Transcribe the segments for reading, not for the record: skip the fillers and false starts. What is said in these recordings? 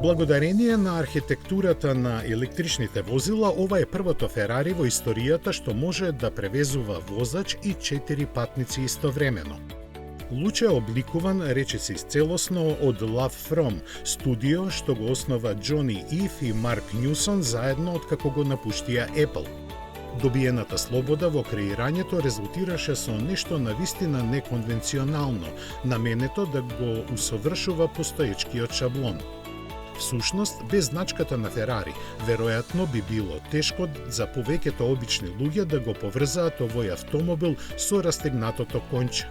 Благодарение на архитектурата на електричните возила, ова е првото Ферари во историјата што може да превезува возач и 4 патници истовремено. Луче е обликуван речиси целосно од Love From, студио што го основа Џони Ив и Марк Њусон заедно откако го напуштија Apple. Добиената слобода во креирањето резултираше со нешто навистина неконвенционално, наменето да го усовршува постоечкиот шаблон. Всушност, без значката на Ферари, веројатно би било тешко за повеќето обични луѓе да го поврзаат овој автомобил со растегнатото конче.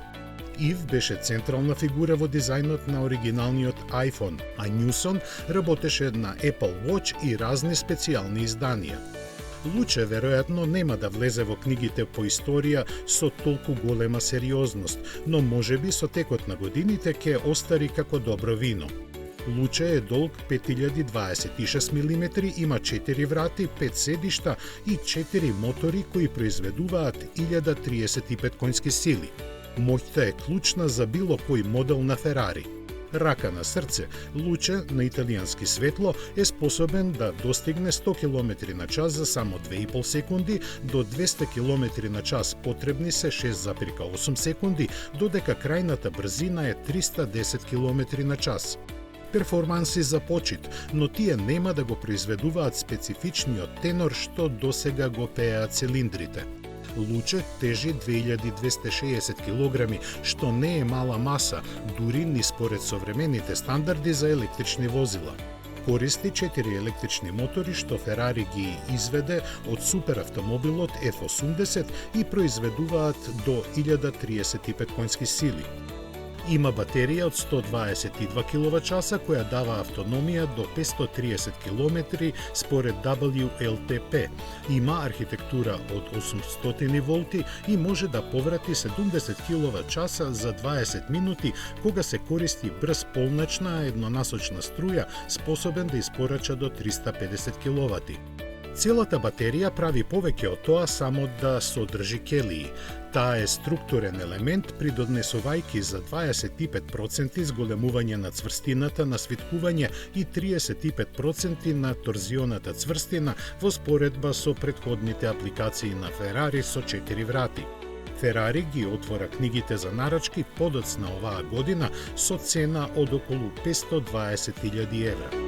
Ив беше централна фигура во дизајнот на оригиналниот iPhone, а Њусон работеше на Apple Watch и разни специјални изданија. Луче веројатно нема да влезе во книгите по историја со толку голема сериозност, но можеби со текот на годините ќе остари како добро вино. Луче е долг 5026 мм, има 4 врати, 5 седишта и 4 мотори кои произведуваат 1035 конски сили. Моќта е клучна за било кој модел на Ферари. Рака на срце, Луче на италијански светло е способен да достигне 100 км на час за само 2,5 секунди, до 200 км на час потребни се 6,8 секунди, додека крајната брзина е 310 км на час. Перформанси за почит, но тие нема да го произведуваат специфичниот тенор што досега го пееат цилиндрите. Луче тежи 2260 кг, што не е мала маса, дури ни според современите стандарди за електрични возила. Користи 4 електрични мотори што Ферари ги изведе од суперавтомобилот F80 и произведуваат до 1035 конски сили. Има батерија од 122 кВч која дава автономија до 530 км според WLTP. Има архитектура од 800 волти и може да поврати 70 кВч за 20 минути кога се користи брз полночна еднонасочна струја способен да испорача до 350 кW. Целата батерија прави повеќе од тоа само да содржи келии. Таа е структурен елемент, придонесувајќи за 25% зголемување на цврстината на свиткување и 35% на торзионата цврстина во споредба со претходните апликации на Ферари со 4 врати. Ферари ги отвора книгите за нарачки подоцна оваа година со цена од околу 520.000 евра.